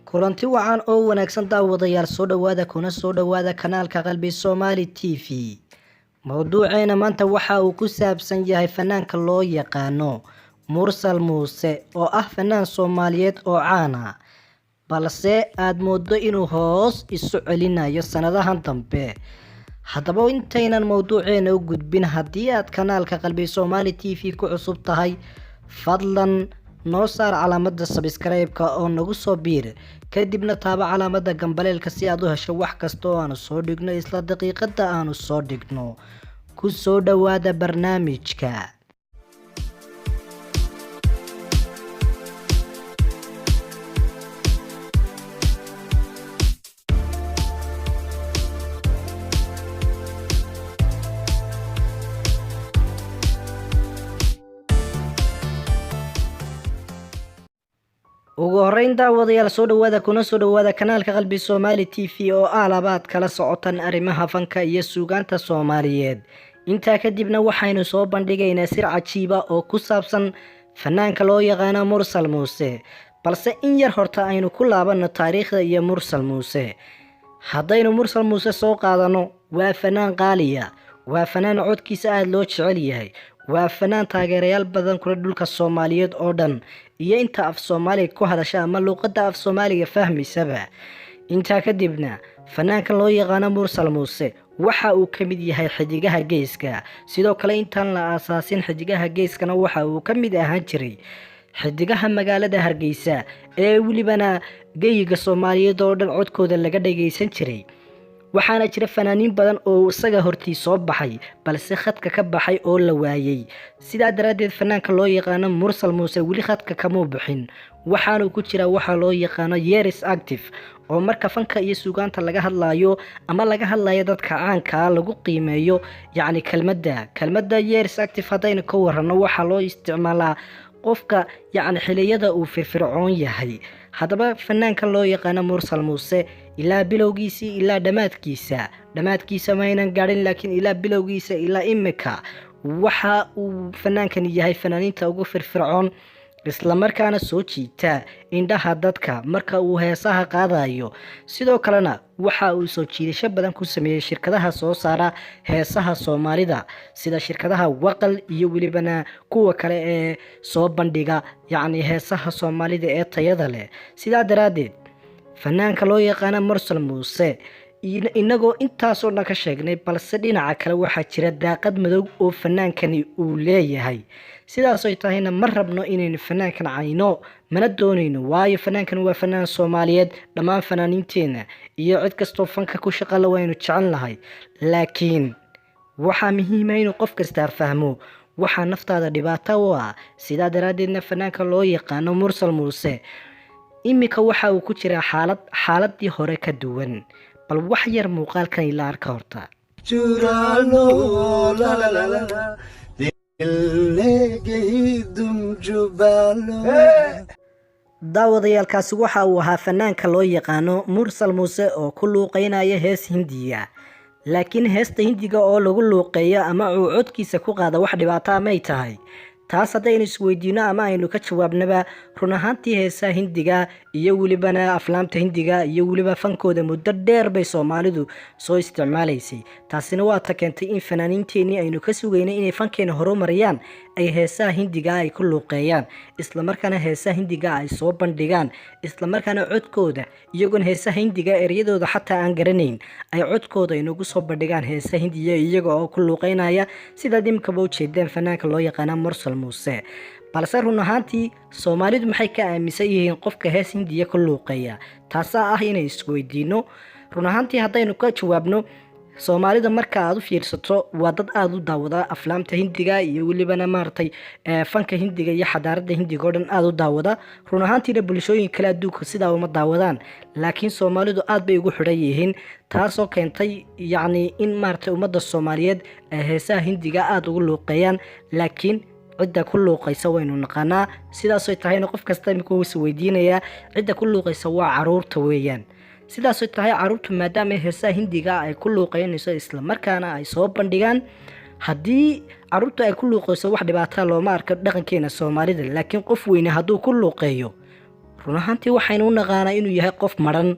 kulanti wacan oo wanaagsan daawadayaal soo dhawaada kuna soo dhawaada kanaalka qalbi Somali TV. Mawduuceena maanta waxa uu ku saabsan yahay fanaanka loo yaqaano Mursal Muuse oo ah fanaan Soomaaliyeed oo caan ah balse aad moodo inuu hoos isu celinayo sanadahan dambe. haddaba intaynan mawduuceena u gudbin, haddii aad kanaalka qalbi Somali TV ku cusub tahay, fadlan noo saar calaamada subscribe-ka oo nagu soo biir, kadibna taaba calaamada gambaleelka si aad u hesho wax kasta oo aanu soo dhigno isla daqiiqada aanu soo dhigno. ku soo dhawaada barnaamijka. ugu horeyn daawadayaal soo dhawaada kuna soo dhawaada kanaalka qalbi Somali TV oo labaad kala socotan arrimaha fanka iyo suugaanta Soomaaliyeed. intaa kadibna waxaynu soo bandhigaynaa sir cajiib ah oo ku saabsan fanaanka loo yaqaan Mursal Muuse, balse in yar horta aynu ku laabano taariikhda iyo Mursal Muuse. haddaynu Mursal Muuse soo qaadano, waa fanaan qaaliya, waa fanaan codkiisa aad loo jecel yahay, waa fanaan taageerayaal badan kula dhulka Soomaaliyeed oo dhan iyo inta af Soomaaliga ku hadasha ama luqadda af Soomaaliga fahmaysaba. intaa kadibna fanaankan loo yaqaan Mursal Muuse waxa uu ka mid yahay xidigaha geeska. sidoo kale intaan la aasaasin xidigaha geeskana waxa uu ka mid ahaan jiray xidigaha magaalada Hargeysa ee welibana geyiga Soomaaliyeed oo dhan codkooda laga dhageysan jiray. waxaana jira fanaaniin badan oo isaga hortii soo baxay balse khadka ka baxay oo la waayay. sidaa daraadeed fanaanka loo yaqaan Mursal Muuse weli khadka kama bixin, waxaanu ku jira waxa loo yaqaan years active oo marka fanka iyo suugaanta laga hadlayo ama laga hadlayo dadka caanka lagu qiimeeyo, yacni kelmadda years active haddaynu ka warrano waxa loo isticmaalaa qofka yacni xiliyada uu firfircoon yahay. haddaba fanaankan loo yaqaan Mursal Muuse ilaa bilowgiisii ilaa dhamaadkiisa maynan gaadhin, laakiin ilaa bilowgiisa ilaa imika waxa uu fanaankan yahay fanaaniinta ugu firfircoon isla markaana soo jiita indhaha dadka marka uu heesaha qaadayo. sidoo kalena waxa uu soo jiidasho badan ku sameeyay shirkadaha soo saara heesaha Soomaalida sida shirkadaha Waqal iyo welibana kuwa kale ee soo bandhiga yacni heesaha Soomaalida ee tayada leh. sidaa daraadeed fanaanka loo yaqaan Mursal Muuse inagoo intaasoo dhan ka sheegnay, balse dhinaca kale waxaa jira daaqad madow oo fanaankani uu leeyahay. sidaasoo tahayna ma rabno inaynu fanaankan cayno, mana doonayno, waayo fanaankan waa fanaan Soomaaliyeed. dhammaan fanaaniinteena iyo cid kastoo fanka ku shaqo leh waynu jecel nahay, laakiin waxaa muhiim ah inuu qof kasta fahmo waxa naftaada dhibaato u ah. sidaa daraadeedna fanaanka loo yaqaan Mursal Muuse imika waxa uu ku jira xaaladii hore ka duwan. bal wax yar muuqaalkan ila arka horta. daawadayaalkaasi waxa uu ahaa fanaanka loo yaqaano Mursal Muuse oo ku luuqeynaya hees Hindiya. laakiin heesta Hindiga oo lagu luuqeeyo ama uu codkiisa ku qaada wax dhibaato may tahay? taas haddaynu isweydiino ama aynu ka jawaabnaba, run ahaantii heesaha Hindiga iyo welibana aflaamta Hindiga iyo weliba fankooda muddo dheer bay Soomaalidu soo isticmaalaysay. taasina waa ta keentay in fanaaniinteennii aynu ka sugaynay inay fankeena horumariyaan ay heesaha Hindiga ay ku luuqeeyaan, isla markaana heesaha Hindiga ay soo bandhigaan, isla markaana codkooda iyagoon heesaha Hindiga ereyadooda xataa aan garanayn ay codkooda inagu soo bandhigaan heesaha Hindiga iyaga oo ku luuqeynaya sida dimkaba u jeedeen fanaanka loo yaqaan Mursal Muuse. balse run ahaantii Soomaalidu maxay ka aaminsan yihiin qofka hees Hindiya ku luuqeeya? taasaa ah inay isweydiino. run ahaantii haddaynu ka jawaabno, Soomaalida marka aad u fiirsato waa dad aad u daawada aflaamta Hindiga iyo welibana maartay fanka Hindiga iyo xadaaradda Hindiga oo dhan aad u daawada. run ahaantiina bulshooyin kale adduunka sidaa uma daawadaan, laakiin Soomaalidu aad bay ugu xidhan yihiin, taasoo keentay yacni in maartay ummadda Soomaaliyeed heesaha Hindiga aad ugu luuqeeyaan. laakiin cidda ku luuqaysa waynu naqaanaa. sidaasoo tahayna qof kasta imika wuu is weydiinayaa cidda ku luuqaysa waa caruurta weeyaan. sidaasoo tahay caruurtu maadaama heesaha Hindiga ay ku luuqeynayso isla markaana ay soo bandhigaan, haddii caruurtu ay ku luuqeyso wax dhibaato looma arko dhaqankeena Soomaalida. laakiin qof weyne hadduu ku luuqeeyo run ahaantii waxaynu u naqaanaa inuu yahay qof maran,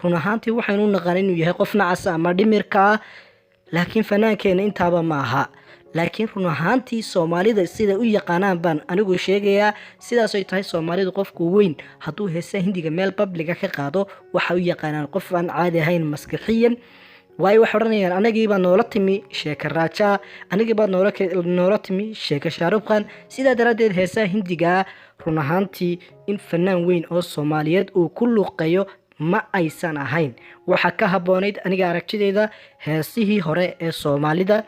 run ahaantii waxaynu u naqaanaa inuu yahay qof nacasa ama dhimirka ah, laakiin fanaankeena intaaba ma aha. laakiin run ahaantii soomaalida sida u yaqaanaan baan anigu sheegayaa, sidaas ay tahay soomaalidu qofku weyn hadduu heesaha hindiga meel babliga ka qaado waxa u yaqaanaan qof aan caadi ahayn maskaxiyan. waayo waxay odhanayaan anagii baa noola timi sheeka raajaa, anagii baa noola timi sheeka shaarubkan. sidaa daraaddeed heesaha hindigaa run ahaantii in fanaan weyn oo soomaaliyeed uu ku luuqeeyo ma aysan ahayn. waxaa ka habboonayd aniga aragtideyda heesihii hore ee soomaalida,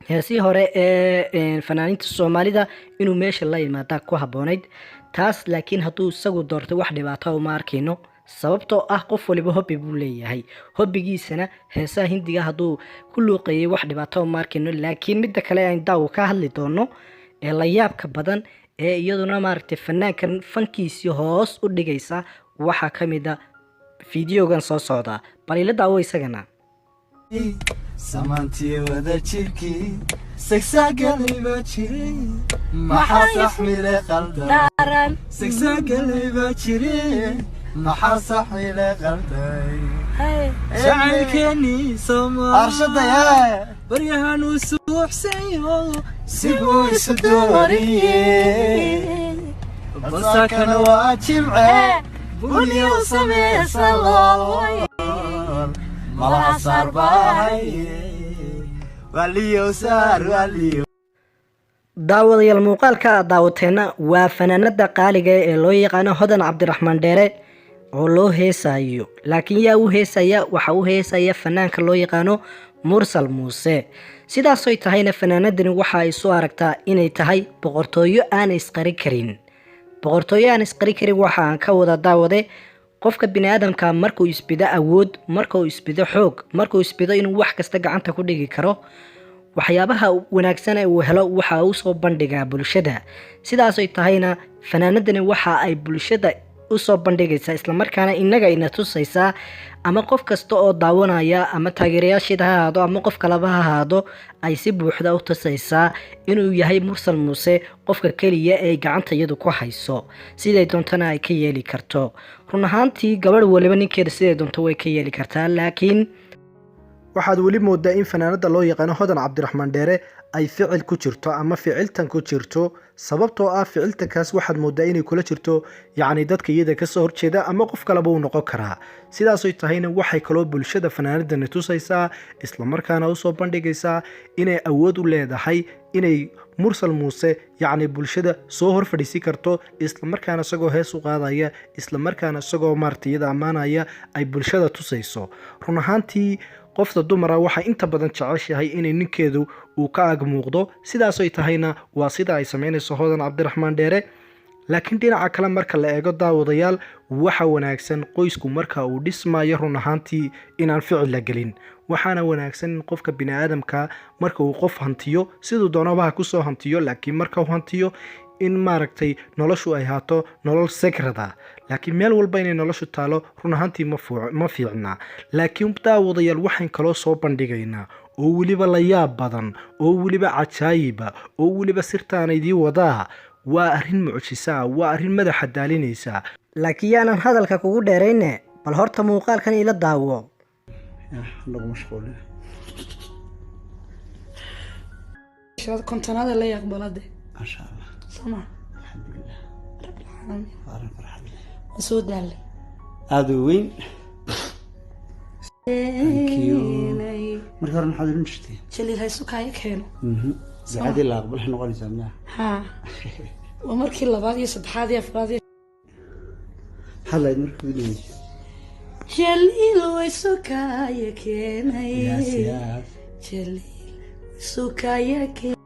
heesihii hore ee fanaaniinta soomaalida inuu meesha la yimaadaa ku habboonayd taas. laakiin hadduu isagu doortay wax dhibaato uma arkayno, sababtoo ah qof waliba hobbi buu leeyahay. hobbigiisana heesaha hindiga hadduu ku luuqeeyay wax dhibaato uma arkayno. laakiin midda kale aan daawo ka hadli doono ee la yaabka badan ee iyaduna maaragtay fanaankan fankiisii hoos u dhigaysa waxaa ka mid a fiidiyogan soo socda. bal ila daawo isagana. samaantii wada jirkii sagsaagaliba jiray maxaa saxmile qaldan sagsaagaliba jiray maxaa saxmile qalday jacaylkeenii soomaal baryahan uu suuxsayo sibuu isu dooriyey balsaakana waa jimce buniyo sameeysa lool daawadayaal muuqaalka aad daawateenna waa fanaanada qaaliga ee loo yaqaano hodan cabdiraxmaan dheere oo loo heesayo. laakiin yaa u heesaya? waxa u heesaya fanaanka loo yaqaano mursal muuse. sidaasoy tahayna fanaanadani waxa ay soo aragtaa inay tahay boqortooyo aan isqari karin. boqortooyo aan isqari karin waxa aan ka wada daawade qofka biniaadamka markuu isbido awood, markuu isbido xoog, markuu isbido inuu wax kasta gacanta ku dhigi karo, waxyaabaha wanaagsan ee uu helo waxa uu soo bandhigaa bulshada. sidaasay tahayna fanaanadani waxa ay bulshada u soo bandhigaysaa, islamarkaana inaga ina tusaysaa, ama qof kasta oo daawanaya ama taageerayaasheeda ha ahaado ama qof kaleba ha ahaado, ay si buuxda u tusaysaa inuu yahay mursal muuse qofka keliya ee gacanta iyadu ku hayso, siday doontana ay ka yeeli karto. run ahaantii gabadh waliba ninkeeda siday doonto way ka yeeli kartaa, laakiin waxaad weli moodaa in fanaanada loo yaqaano hodan cabdiraxmaan dheere ay ficil ku jirto ama ficiltan ku jirto, sababtoo ah ficiltankaas waxaad moodaa inay kula jirto yacni dadka iyada kasoo horjeeda ama qof kaleba uu noqon karaa. sidaasoy tahayna waxay kaloo bulshada fanaanadani tusaysaa, islamarkaana usoo bandhigaysaa inay awood u leedahay inay mursal muuse yacni bulshada soo hor fadhiisi karto, islamarkaana isagoo hees u qaadaya, islamarkaana isagoo maaragtay iyada ammaanaya ay bulshada tusayso. run ahaantii qofta dumara waxay inta badan jeceshahay inay ninkeedu uu ka ag muuqdo, sidaasoy tahayna waa sida ay samaynayso hodan cabdiraxmaan dheere. laakiin dhinaca kale marka la eego daawadayaal, waxa wanaagsan qoysku marka uu dhismayo run ahaantii inaan ficil la gelin. waxaana wanaagsan in qofka biniaadamka marka uu qof hantiyo siduu doonabaha kusoo hantiyo, laakiin marka uu hantiyo in maaragtay noloshu ay haato nolol sagrada. laakiin meel walba inay noloshu taalo run ahaantii ma fiicna. laakiin daawadayaal waxaan kaloo soo bandhigaynaa oo weliba la yaab badan, oo weliba cajaayiba, oo weliba sirtaana idii wadaa, waa arrin mucjisa ah, waa arrin madaxa daalinaysa. laakiin yaanan hadalka kugu dheerayne bal horta muuqaalkan ila daawo. kontonaada la yaqbalade maasha allah sama alxamdulilah rabbil caalamiin waaran farxad leh soo daalay aada u weyn. marka hore maxaad oran jirtay jaliil haysu kaaya keeno ducadii la aqbal waxay noqonaysaa miya? haa waa markii labaad iyo saddexaad iyo afraad iyo maxaad lahayd markii ugu dambeysay? jaliil haysu kaaya keenay yaas yaas jaliil haysu kaaya keenay.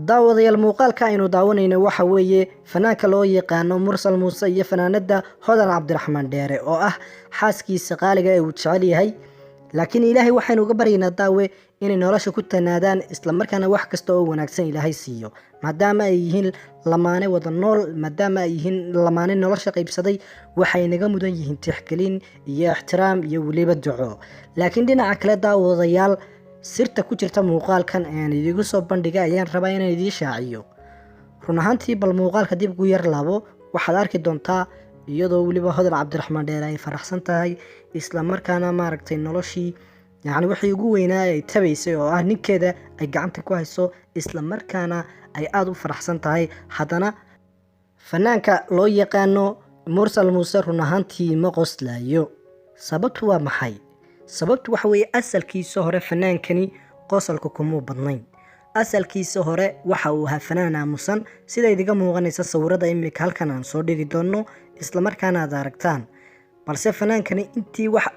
daawadayaal muuqaalka aynu daawanayno waxa weeye fanaanka loo yaqaano mursal muuse iyo fanaanada hodan cabdiraxmaan dheere oo ah xaaskiisa qaaliga ee uu jecel yahay. laakiin ilaahay waxaynu uga baryaynaa daawe inay nolosha ku tanaadaan, islamarkaana wax kasta oo wanaagsan ilaahay siiyo, maadaama ay yihiin lamaane wada nool, maadaama ay yihiin lamaane nolosha qaybsaday. waxay naga mudan yihiin tixgelin iyo ixtiraam iyo weliba duco. laakiin dhinaca kale daawadayaal, sirta ku jirta muuqaalkan aan idigu soo bandhiga ayaan rabaa inaan idii shaaciyo. run ahaantii bal muuqaalka dib ugu yar laabo waxaad arki doontaa iyadoo weliba hodan cabdiraxmaan dheere ay faraxsan tahay isla markaana maaragtay noloshii yacni wixii ugu weynaa ay tabaysay oo ah ninkeeda ay gacanta ku hayso isla markaana ay aada u faraxsan tahay. haddana fanaanka loo yaqaano mursal muuse run ahaantii ma qoslayo. sababtu waa maxay? sababtu waxa weeye asalkiisa hore fanaankani qosolka kumuu badnayn. asalkiisa hore waxa uu ahaa fanaan aamusan sida idiga muuqanaysa sawirada imika halkan aan soo dhigi doono isla markaana aad aragtaan. balse fanaankani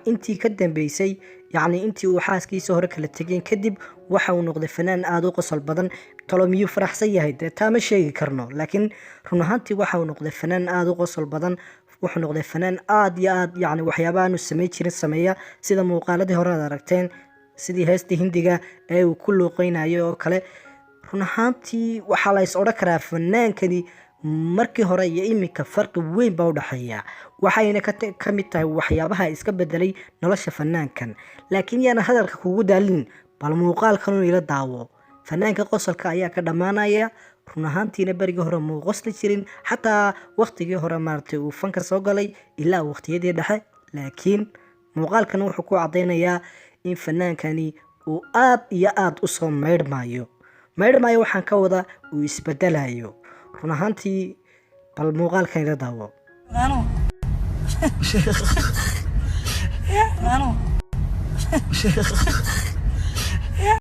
intii ka dambeysay yacni intii uu xaaskiisa hore kala tegeen kadib waxa uu noqday fanaan aada u qosol badan. talo miyuu faraxsan yahay? dee taa ma sheegi karno, laakiin run ahaantii waxa uu noqday fanaan aada u qosol badan. wuxuu noqday fanaan aada iyo aada yacni waxyaaba aanu samey jirin sameeya, sida muuqaaladii hore aad aragteen, sidii heestii hindiga ee uu ku luuqeynayo oo kale. run ahaantii waxaa la is odhan karaa fanaankani markii hore iyo imika farqi weyn baa u dhexeeya, waxayna ka mid tahay waxyaabaha iska bedelay nolosha fanaankan. laakiin yaana hadalka kugu daalin, bal muuqaalkan ila daawo. fanaanka qosolka ayaa ka dhammaanaya. run ahaantiina berigii hore muu qosli jirin, xataa waqtigii hore maaragtay uu fanka soo galay ilaa waqtiyadii dhexe. laakiin muuqaalkan wuxuu ku caddaynayaa in fanaankani uu aada iyo aada usoo maydhmaayo waxaan ka wada uu isbedelayo. run ahaantii bal muuqaalkan ila daawo. Rano.